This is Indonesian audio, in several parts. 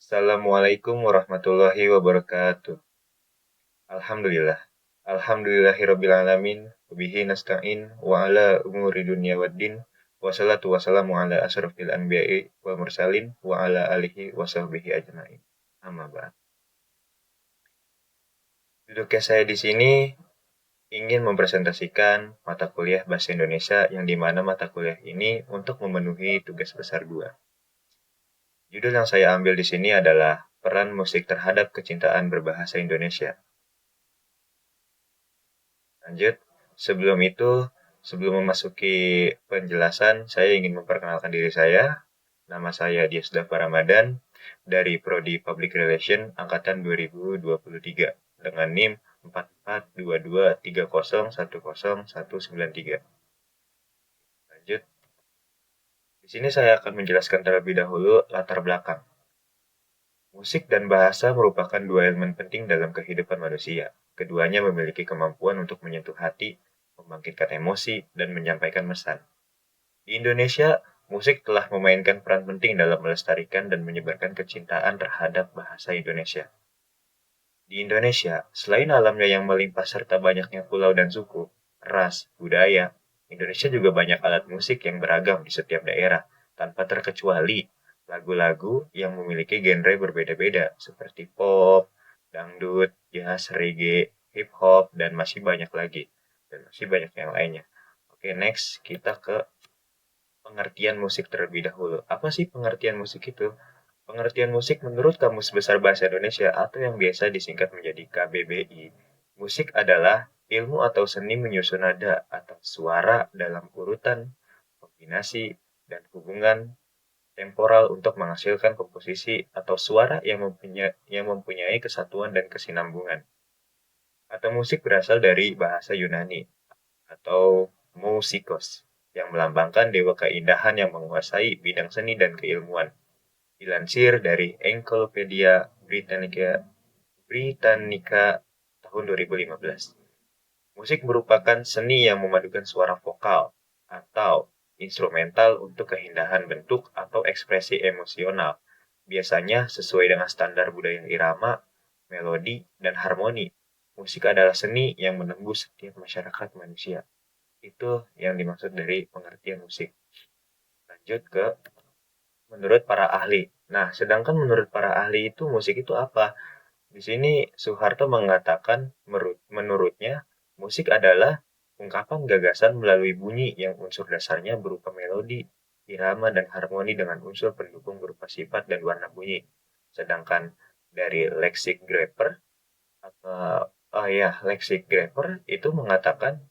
Assalamualaikum warahmatullahi wabarakatuh. Alhamdulillah. Alhamdulillahirabbil alamin. Wabihi nasta'in wa ala umuri dunya waddin. Wassalatu wassalamu ala asrofil anbiya'i wal mursalin wa ala alihi wa sahbihi ajmain. Amma ba'd. Duduknya saya di sini ingin mempresentasikan mata kuliah Bahasa Indonesia yang di mana mata kuliah ini untuk memenuhi tugas besar 2. Judul yang saya ambil di sini adalah peran musik terhadap kecintaan berbahasa Indonesia. Lanjut, sebelum itu, sebelum memasuki penjelasan, saya ingin memperkenalkan diri saya. Nama saya Diasdafa Ramadan dari Prodi Public Relation Angkatan 2023 dengan NIM 442230101193. Lanjut, di sini saya akan menjelaskan terlebih dahulu latar belakang. Musik dan bahasa merupakan dua elemen penting dalam kehidupan manusia. Keduanya memiliki kemampuan untuk menyentuh hati, membangkitkan emosi, dan menyampaikan pesan. Di Indonesia, musik telah memainkan peran penting dalam melestarikan dan menyebarkan kecintaan terhadap bahasa Indonesia. Di Indonesia, selain alamnya yang melimpah serta banyaknya pulau dan suku, ras, budaya, Indonesia juga banyak alat musik yang beragam di setiap daerah, tanpa terkecuali lagu-lagu yang memiliki genre berbeda-beda seperti pop, dangdut, jazz, reggae, hip hop, dan masih banyak lagi. Dan masih banyak yang lainnya. Oke, next kita ke pengertian musik terlebih dahulu. Apa sih pengertian musik itu? Pengertian musik menurut Kamus Besar Bahasa Indonesia atau yang biasa disingkat menjadi KBBI. Musik adalah ilmu atau seni menyusun nada atau suara dalam urutan, kombinasi, dan hubungan temporal untuk menghasilkan komposisi atau suara yang mempunyai kesatuan dan kesinambungan. Kata musik berasal dari bahasa Yunani atau musikos yang melambangkan dewa keindahan yang menguasai bidang seni dan keilmuan. Dilansir dari Encyclopedia Britannica tahun 2015. Musik merupakan seni yang memadukan suara vokal atau instrumental untuk keindahan bentuk atau ekspresi emosional, biasanya sesuai dengan standar budaya irama, melodi, dan harmoni. Musik adalah seni yang menembus setiap masyarakat manusia. Itu yang dimaksud dari pengertian musik. Lanjut ke menurut para ahli. Nah, sedangkan menurut para ahli itu musik itu apa? Di sini Soeharto mengatakan menurutnya musik adalah ungkapan gagasan melalui bunyi yang unsur dasarnya berupa melodi, irama, dan harmoni dengan unsur pendukung berupa sifat dan warna bunyi. Sedangkan dari Lexicographer atau Lexicographer itu mengatakan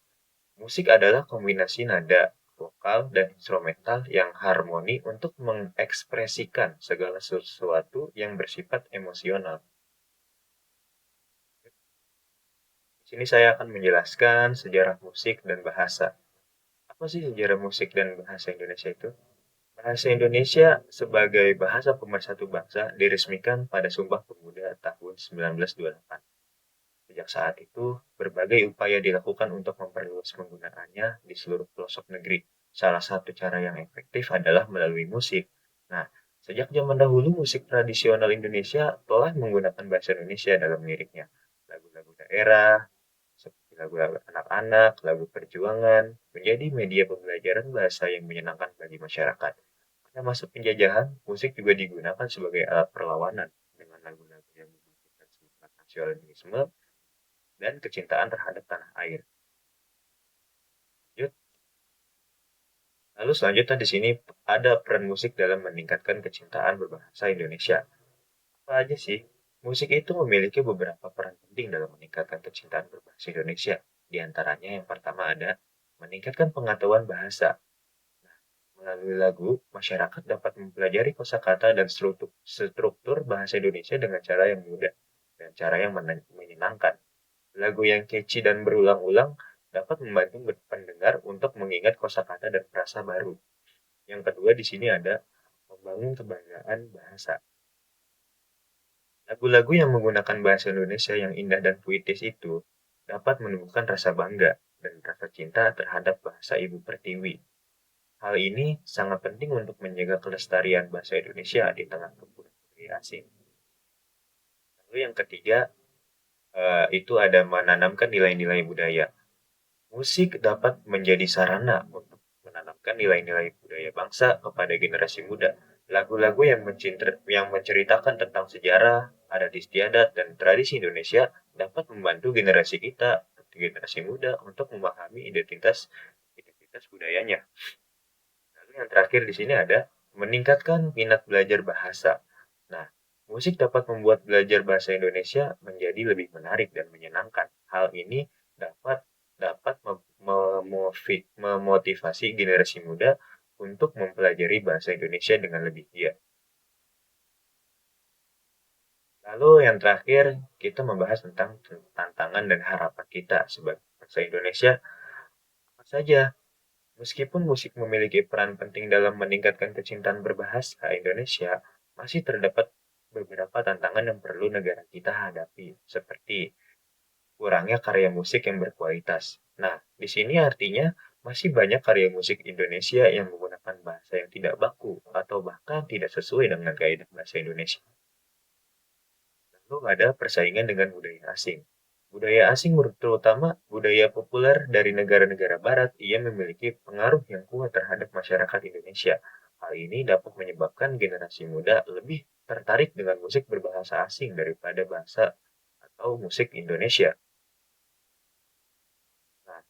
musik adalah kombinasi nada, vokal, dan instrumental yang harmoni untuk mengekspresikan segala sesuatu yang bersifat emosional. Di sini saya akan menjelaskan sejarah musik dan bahasa. Apa sih sejarah musik dan bahasa Indonesia itu? Bahasa Indonesia sebagai bahasa pemersatu bangsa diresmikan pada Sumpah Pemuda tahun 1928. Sejak saat itu, berbagai upaya dilakukan untuk memperluas penggunaannya di seluruh pelosok negeri. Salah satu cara yang efektif adalah melalui musik. Nah, sejak zaman dahulu musik tradisional Indonesia telah menggunakan bahasa Indonesia dalam liriknya. Lagu-lagu daerah, seperti lagu-lagu anak-anak, lagu perjuangan, menjadi media pembelajaran bahasa yang menyenangkan bagi masyarakat. Pada masa penjajahan, musik juga digunakan sebagai alat perlawanan dengan lagu-lagu yang membangkitkan semangat nasionalisme dan kecintaan terhadap tanah air. Lanjut. Lalu selanjutnya di sini ada peran musik dalam meningkatkan kecintaan berbahasa Indonesia. Apa aja sih? Musik itu memiliki beberapa peran penting dalam meningkatkan kecintaan berbahasa Indonesia. Di antaranya yang pertama ada meningkatkan pengetahuan bahasa. Melalui lagu, masyarakat dapat mempelajari kosakata dan struktur bahasa Indonesia dengan cara yang mudah dan cara yang menyenangkan. Lagu yang catchy dan berulang-ulang dapat membantu pendengar untuk mengingat kosakata dan frasa baru. Yang kedua di sini ada membangun kebanggaan bahasa. Lagu-lagu yang menggunakan bahasa Indonesia yang indah dan puitis itu dapat menumbuhkan rasa bangga dan rasa cinta terhadap bahasa ibu pertiwi. Hal ini sangat penting untuk menjaga kelestarian bahasa Indonesia di tengah kebudayaan asing. Lalu yang ketiga, itu ada menanamkan nilai-nilai budaya. Musik dapat menjadi sarana untuk menanamkan nilai-nilai budaya bangsa kepada generasi muda. Lagu-lagu yang menceritakan tentang sejarah, adat istiadat, dan tradisi Indonesia dapat membantu generasi muda untuk memahami identitas identitas budayanya. Lalu yang terakhir di sini ada meningkatkan minat belajar bahasa. Nah, musik dapat membuat belajar bahasa Indonesia menjadi lebih menarik dan menyenangkan. Hal ini dapat dapat memotivasi generasi muda untuk mempelajari bahasa Indonesia dengan lebih giat. Lalu yang terakhir, kita membahas tentang tantangan dan harapan kita sebagai bangsa Indonesia. Apa saja? Meskipun musik memiliki peran penting dalam meningkatkan kecintaan berbahasa Indonesia, masih terdapat beberapa tantangan yang perlu negara kita hadapi, seperti kurangnya karya musik yang berkualitas. Nah, di sini artinya masih banyak karya musik Indonesia yang menggunakan bahasa yang tidak baku atau bahkan tidak sesuai dengan kaidah bahasa Indonesia. Lalu ada persaingan dengan budaya asing. Budaya asing terutama budaya populer dari negara-negara barat, ia memiliki pengaruh yang kuat terhadap masyarakat Indonesia. Hal ini dapat menyebabkan generasi muda lebih tertarik dengan musik berbahasa asing daripada bahasa atau musik Indonesia. Nah,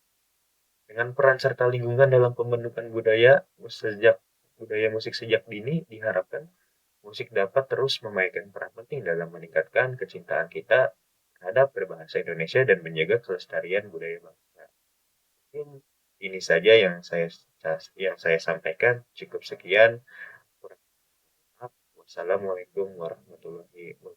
dengan peran serta lingkungan dalam pembentukan budaya musik sejak dini diharapkan musik dapat terus memainkan peran penting dalam meningkatkan kecintaan kita terhadap berbahasa Indonesia dan menjaga kelestarian budaya bangsa. Mungkin ini saja yang saya sampaikan. Cukup sekian. Wassalamualaikum warahmatullahi wabarakatuh.